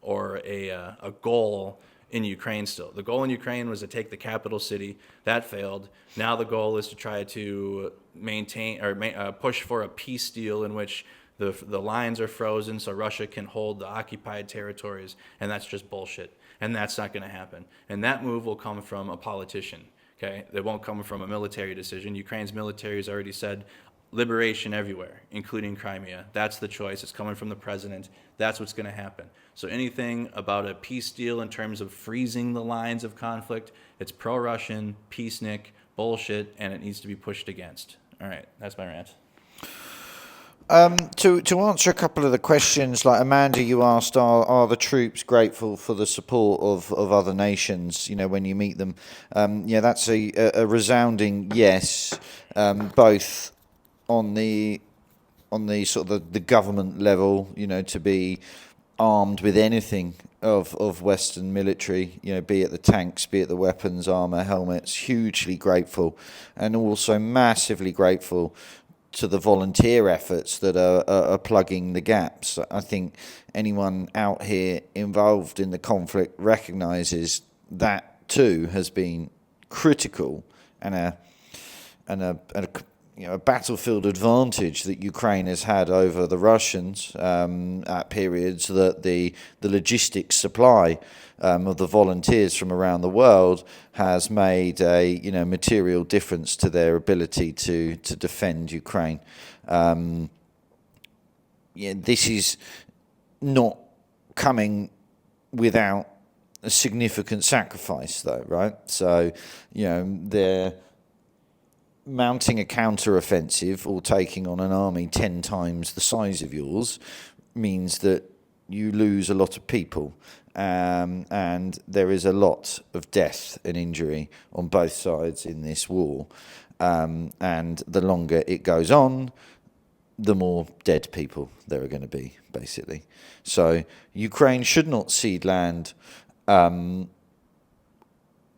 or a goal in Ukraine still. The goal in Ukraine was to take the capital city. That failed. Now the goal is to try to maintain or push for a peace deal in which the lines are frozen so Russia can hold the occupied territories, and that's just bullshit. And that's not going to happen. And that move will come from a politician. Okay, it won't come from a military decision. Ukraine's military has already said liberation everywhere, including Crimea. That's the choice. It's coming from the president. That's what's going to happen. So anything about a peace deal in terms of freezing the lines of conflict, it's pro-Russian, peacenik, bullshit, and it needs to be pushed against. All right, that's my rant. To answer a couple of the questions, like Amanda, you asked, are the troops grateful for the support of other nations, when you meet them? That's a resounding yes, both on the sort of the government level, to be armed with anything of Western military, be it the tanks, be it the weapons, armour, helmets, hugely grateful, and also massively grateful to the volunteer efforts that are plugging the gaps. I think anyone out here involved in the conflict recognises that too has been critical and a battlefield advantage that Ukraine has had over the Russians at periods, that the logistics supply of the volunteers from around the world has made a material difference to their ability to defend Ukraine. This is not coming without a significant sacrifice, though, right? So, they're mounting a counter-offensive or taking on an army 10 times the size of yours means that you lose a lot of people. And there is a lot of death and injury on both sides in this war. And the longer it goes on, the more dead people there are going to be, basically. So Ukraine should not cede land or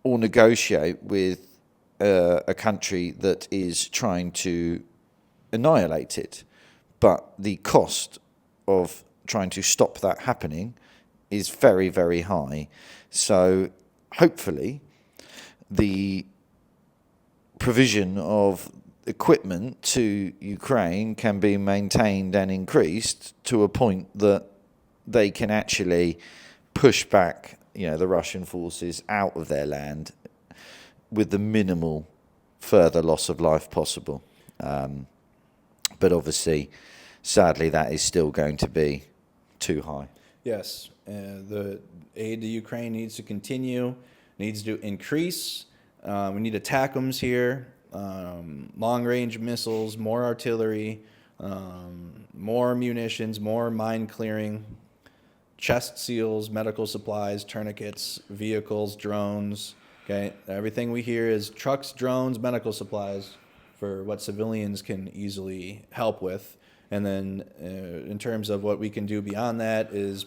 negotiate with a country that is trying to annihilate it. But the cost of trying to stop that happening is very, very high. So hopefully the provision of equipment to Ukraine can be maintained and increased to a point that they can actually push back, the Russian forces out of their land with the minimal further loss of life possible. But obviously, sadly, that is still going to be too high. Yes, the aid to Ukraine needs to continue, needs to increase. We need ATACMS here, long-range missiles, more artillery, more munitions, more mine clearing. chest seals, medical supplies, tourniquets, vehicles, drones. Okay, everything we hear is trucks, drones, medical supplies for what civilians can easily help with. And then in terms of what we can do beyond that is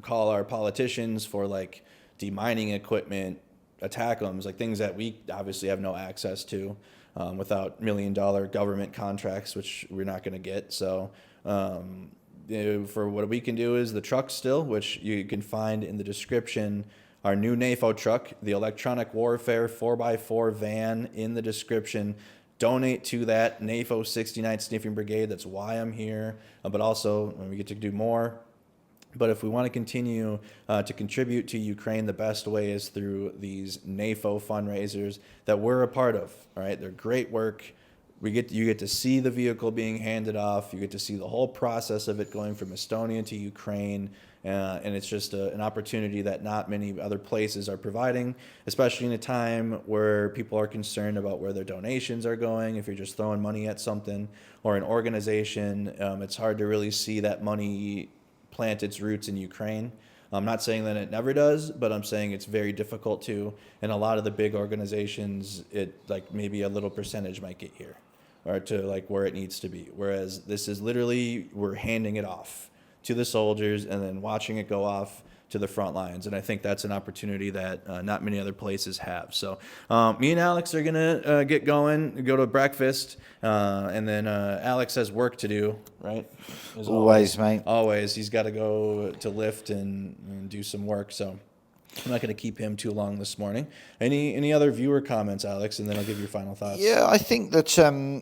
call our politicians for like demining equipment, ATACMs, like things that we obviously have no access to without $1 million government contracts, which we're not going to get. So for what we can do is the truck still, which you can find in the description, our new NAFO truck, the electronic warfare 4x4 van in the description. Donate to that NAFO 69th Sniffing Brigade. That's why I'm here. But also, we get to do more. But if we want to continue to contribute to Ukraine, the best way is through these NAFO fundraisers that we're a part of. All right, they're great work. You get to see the vehicle being handed off. You get to see the whole process of it going from Estonia to Ukraine. And it's just an opportunity that not many other places are providing, especially in a time where people are concerned about where their donations are going. If you're just throwing money at something or an organization, it's hard to really see that money plant its roots in Ukraine. I'm not saying that it never does, but I'm saying it's very difficult to. And a lot of the big organizations, it like maybe a little percentage might get here or to like where it needs to be. Whereas this is literally, we're handing it off to the soldiers and then watching it go off to the front lines. And I think that's an opportunity that not many other places have. So me and Alex are going to get going, go to breakfast, and then Alex has work to do, right? As always, mate. Always. He's got to go to lift and do some work. So I'm not going to keep him too long this morning. Any other viewer comments, Alex, and then I'll give you your final thoughts. Yeah, I think that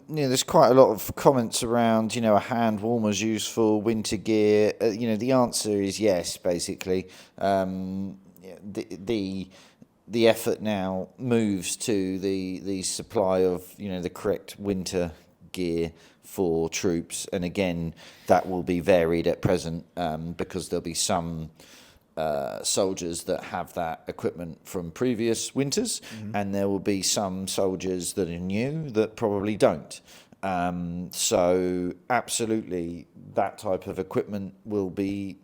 there's quite a lot of comments around a hand warmer's useful, winter gear. The answer is yes, basically. The effort now moves to the supply of the correct winter gear for troops, and again that will be varied at present because there'll be some soldiers that have that equipment from previous winters, and there will be some soldiers that are new that probably don't. So absolutely, that type of equipment will be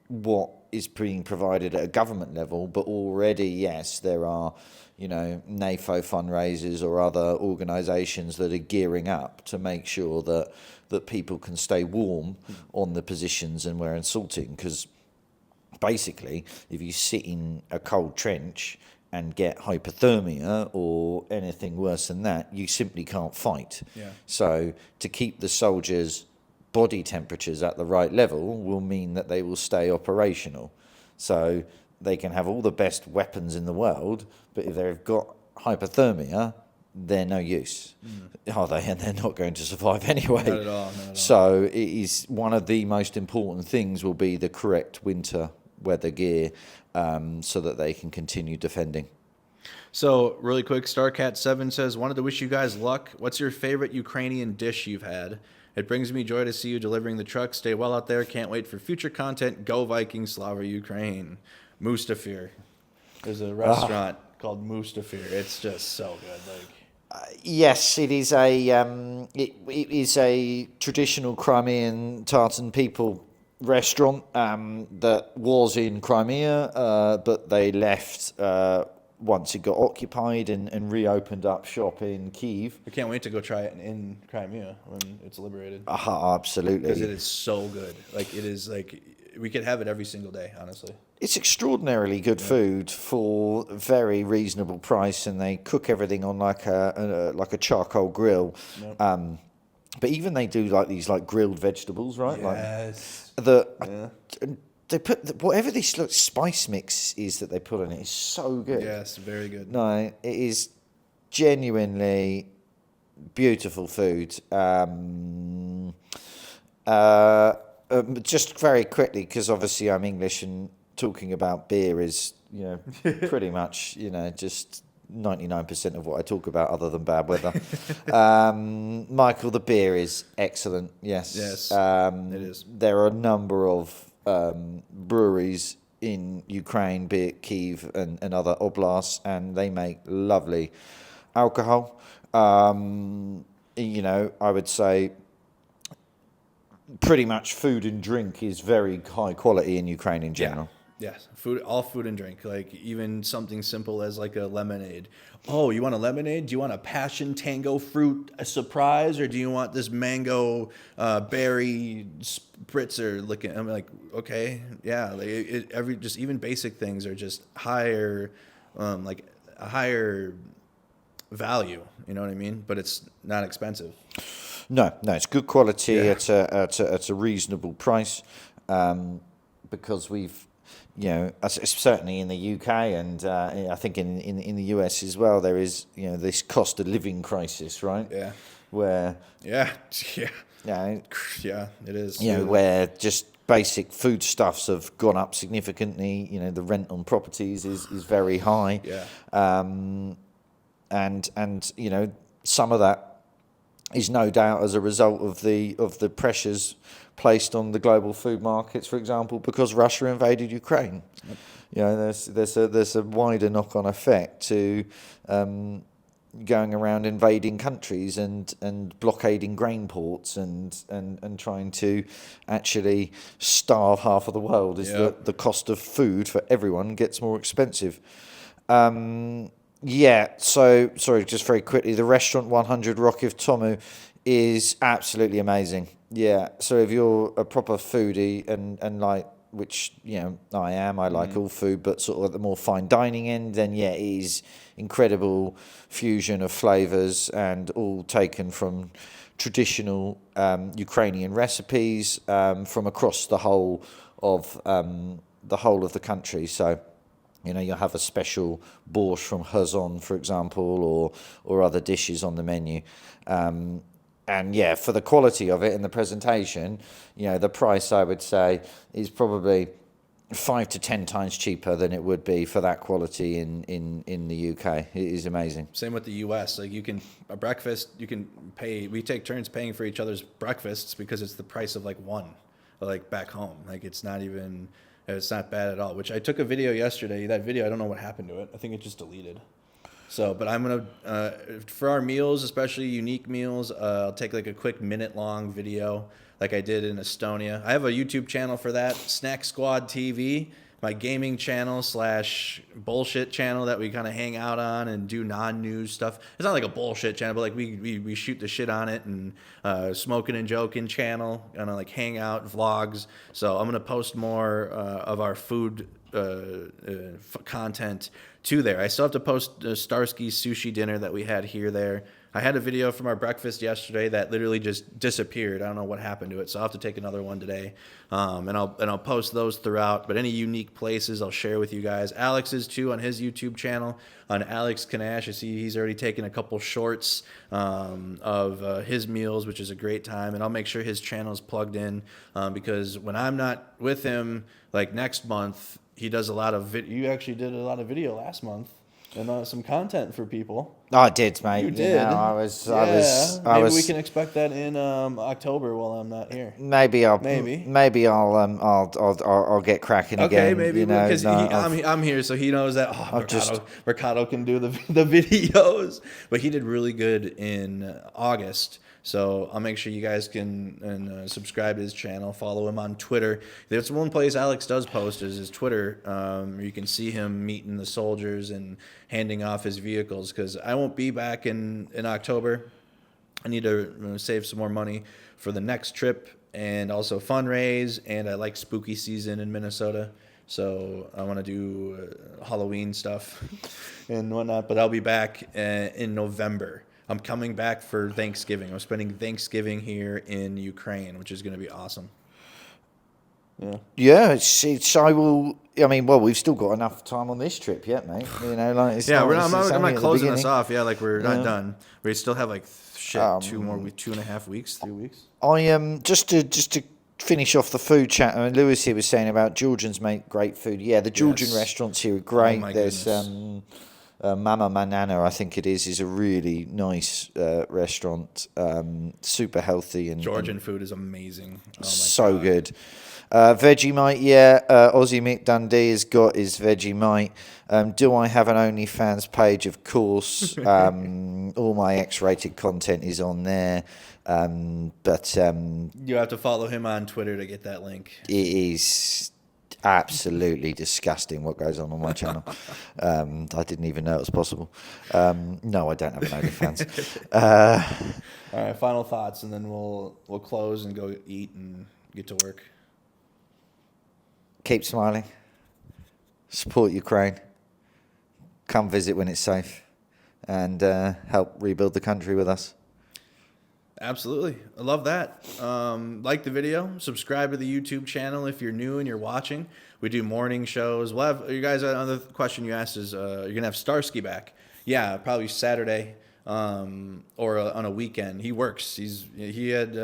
what is being provided at a government level. But already, yes, there are NAFO fundraisers or other organisations that are gearing up to make sure that people can stay warm on the positions and we're assaulting, because basically, if you sit in a cold trench and get hypothermia or anything worse than that, you simply can't fight. Yeah. So to keep the soldiers' body temperatures at the right level will mean that they will stay operational. So they can have all the best weapons in the world, but if they've got hypothermia, they're no use, are they? And they're not going to survive anyway. Not at all. So it is one of the most important things will be the correct winter weather gear so that they can continue defending. So really quick, StarCat7 says, wanted to wish you guys luck. What's your favorite Ukrainian dish you've had? It brings me joy to see you delivering the truck. Stay well out there. Can't wait for future content. Go Vikings, Slava Ukraine. Mustafir. There's a restaurant called Mustafir. It's just so good. Yes, it is it is a traditional Crimean Tartan people restaurant that was in Crimea, but they left once it got occupied and reopened up shop in Kyiv. I can't wait to go try it in Crimea when it's liberated. Absolutely. Because it is so good. Like, it is like, we could have it every single day, honestly. It's extraordinarily good food for a very reasonable price, and they cook everything on like a charcoal grill. Yep. But even they do like these like grilled vegetables, right? Yes. They put whatever this spice mix is that they put on it is so good. Yes, very good. No, it is genuinely beautiful food. Just very quickly, because obviously I'm English and talking about beer is pretty much just 99% of what I talk about, other than bad weather. Michael, the beer is excellent. Yes. It is. There are a number of breweries in Ukraine, be it Kyiv and other oblasts, and they make lovely alcohol. I would say pretty much food and drink is very high quality in Ukraine in general. Yes, all food and drink, like even something simple as like a lemonade. Oh, you want a lemonade? Do you want a passion tango fruit surprise, or do you want this mango berry spritzer looking? I'm like, okay, yeah, like just even basic things are just higher, like a higher value. You know what I mean? But it's not expensive. No, it's good quality at a reasonable price, because we've. Certainly in the UK and I think in the US as well, there is this cost of living crisis, right? Yeah. Where yeah, it is. Where just basic foodstuffs have gone up significantly. The rent on properties is very high. Yeah. And some of that is no doubt as a result of the pressures placed on the global food markets, for example, because Russia invaded Ukraine. Yep. There's a wider knock-on effect to going around invading countries and blockading grain ports and trying to actually starve half of the world. The cost of food for everyone gets more expensive. So sorry, just very quickly, the restaurant 100 Rokiv Tomu is absolutely amazing. Yeah, so if you're a proper foodie and like, which I am, I like all food, but sort of at the more fine dining end, then it is incredible fusion of flavors and all taken from traditional Ukrainian recipes from across the whole of the country. So you'll have a special borscht from Kherson, for example, or other dishes on the menu. And for the quality of it and the presentation, the price, I would say, is probably 5 to 10 times cheaper than it would be for that quality in the UK. It is amazing. Same with the US. Like we take turns paying for each other's breakfasts because it's the price of like one, like back home. Like it's not bad at all, which I took a video yesterday. That video, I don't know what happened to it. I think it just deleted. So, but I'm going to, for our meals, especially unique meals, I'll take like a quick minute-long video like I did in Estonia. I have a YouTube channel for that, Snack Squad TV, my gaming channel / bullshit channel that we kind of hang out on and do non-news stuff. It's not like a bullshit channel, but like we shoot the shit on it, and smoking and joking channel, kind of like hang out, vlogs. So I'm going to post more of our food content to there. I still have to post Starsky's sushi dinner that we had there. I had a video from our breakfast yesterday that literally just disappeared. I don't know what happened to it, so I'll have to take another one today. And I'll post those throughout. But any unique places I'll share with you guys. Alex is too on his YouTube channel, on Alex Kanash. I see he's already taken a couple shorts of his meals, which is a great time. And I'll make sure his channel is plugged in because when I'm not with him, like next month, he does a lot of You actually did a lot of video last month and some content for people. Oh, I did, mate. You did. Maybe we can expect that in October while I'm not here. Maybe I'll get cracking again. Okay, maybe because I'm here, so he knows that. Mercado can do the videos, but he did really good in August. So I'll make sure you guys can subscribe to his channel, follow him on Twitter. That's one place Alex does post is his Twitter. Where you can see him meeting the soldiers and handing off his vehicles, because I won't be back in October. I need to save some more money for the next trip and also fundraise, and I like spooky season in Minnesota. So I want to do Halloween stuff and whatnot, but I'll be back in November. I'm coming back for Thanksgiving. I'm spending Thanksgiving here in Ukraine, which is going to be awesome. Yeah, I will. I mean, well, we've still got enough time on this trip yet, mate. I'm not closing this off. Yeah, like we're not done. We still have like 2.5 weeks, 3 weeks. I just to finish off the food chat. I mean, Lewis here was saying about Georgians make great food. Yeah, the Georgian restaurants here are great. Oh my There's goodness. Mama Manana, I think it is a really nice restaurant. Super healthy and Georgian food is amazing. Oh my so God. good. Vegemite, yeah. Aussie Mick Dundee has got his Vegemite. Do I have an OnlyFans page? Of course. All my X-rated content is on there. But you have to follow him on Twitter to get that link. It is absolutely disgusting what goes on my channel. I didn't even know it was possible. No, I don't have an OnlyFans. All right, final thoughts, and then we'll close and go eat and get to work. Keep smiling. Support Ukraine. Come visit when it's safe, and help rebuild the country with us. Absolutely. I love that. Like the video, subscribe to the YouTube channel if you're new and you're watching. We do morning shows. We'll have, you guys, another question you asked is, you're going to have Starsky back. Yeah, probably Saturday or on a weekend. He works. He had,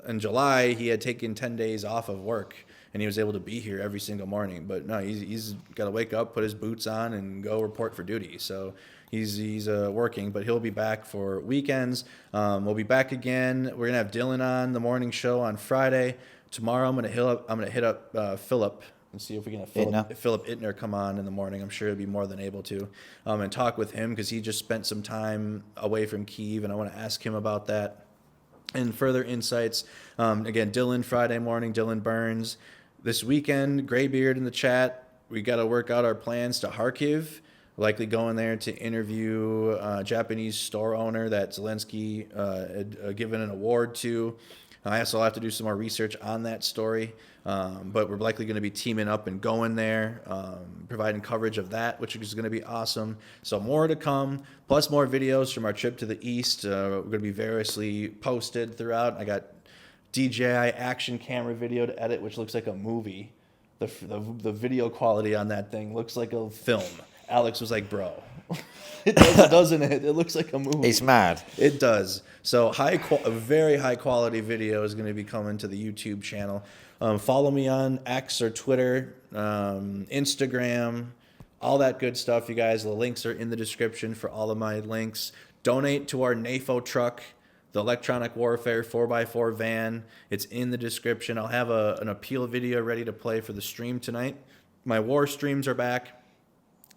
in July, he had taken 10 days off of work, and he was able to be here every single morning. But no, he's got to wake up, put his boots on, and go report for duty. So he's working, but he'll be back for weekends. We'll be back again. We're gonna have Dylan on the morning show on Friday. Tomorrow I'm gonna hit up Philip and see if we can have Philip Ittner come on in the morning. I'm sure he'll be more than able to, and talk with him because he just spent some time away from Kyiv, and I want to ask him about that and further insights. Again, Dylan Friday morning, Dylan Burns. This weekend, Graybeard in the chat. We got to work out our plans to Kharkiv. Likely going there to interview a Japanese store owner that Zelensky had given an award to. I also have to do some more research on that story, but we're likely going to be teaming up and going there, providing coverage of that, which is going to be awesome. So more to come, plus more videos from our trip to the East. We're going to be variously posted throughout. I got DJI action camera video to edit, which looks like a movie. The video quality on that thing looks like a film. Alex was like, bro, it doesn't it? It looks like a movie. It's mad. It does. So a very high quality video is going to be coming to the YouTube channel. Follow me on X or Twitter, Instagram, all that good stuff, you guys. The links are in the description for all of my links. Donate to our NAFO truck, the electronic warfare 4x4 van. It's in the description. I'll have an appeal video ready to play for the stream tonight. My war streams are back.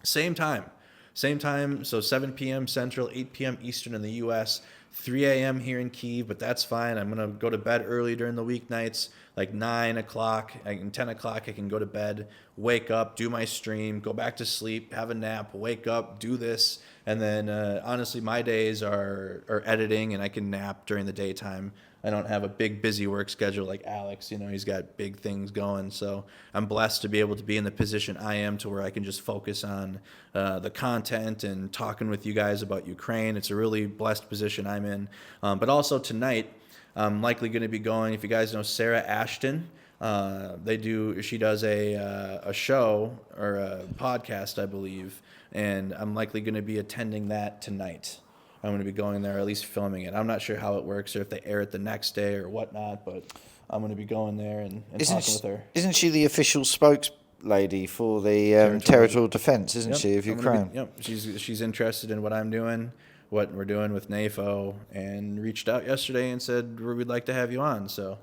Same time, so 7 p.m. Central, 8 p.m. Eastern in the U.S., 3 a.m. here in Kyiv, but that's fine. I'm going to go to bed early during the weeknights, like 9 o'clock and 10 o'clock. I can go to bed, wake up, do my stream, go back to sleep, have a nap, wake up, do this, and then honestly, my days are editing, and I can nap during the daytime. I don't have a big, busy work schedule like Alex. You know, he's got big things going. So I'm blessed to be able to be in the position I am to where I can just focus on the content and talking with you guys about Ukraine. It's a really blessed position I'm in. But also tonight, I'm likely going to be going, if you guys know Sarah Ashton, she does a show or a podcast, I believe, and I'm likely going to be attending that tonight. I'm going to be going there, at least filming it. I'm not sure how it works or if they air it the next day or whatnot, but I'm going to be going there and talking with her. Isn't she the official spokeslady for the territorial defense, isn't she, of Ukraine? Yep. She's interested in what I'm doing, what we're doing with NAFO, and reached out yesterday and said, we'd like to have you on. So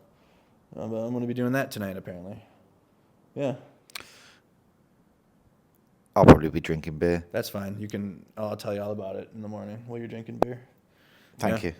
I'm going to be doing that tonight, apparently. Yeah. I'll probably be drinking beer. That's fine. I'll tell you all about it in the morning while you're drinking beer. Thank you.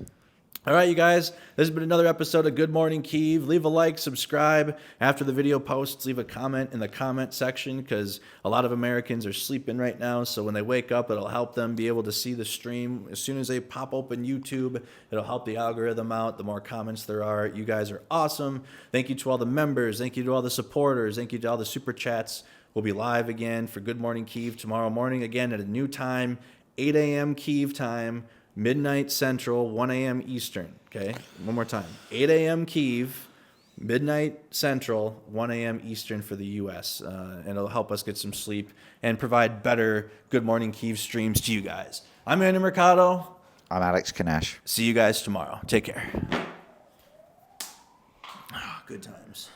All right, you guys. This has been another episode of Good Morning Kyiv. Leave a like, subscribe. After the video posts, leave a comment in the comment section because a lot of Americans are sleeping right now. So when they wake up, it'll help them be able to see the stream. As soon as they pop open YouTube, it'll help the algorithm out. The more comments there are, you guys are awesome. Thank you to all the members. Thank you to all the supporters. Thank you to all the super chats. We'll be live again for Good Morning Kyiv tomorrow morning, again at a new time, 8 a.m. Kyiv time, midnight Central, 1 a.m. Eastern. Okay, one more time. 8 a.m. Kyiv, midnight Central, 1 a.m. Eastern for the U.S. And it'll help us get some sleep and provide better Good Morning Kyiv streams to you guys. I'm Andy Mercado. I'm Alex Kanash. See you guys tomorrow. Take care. Good times.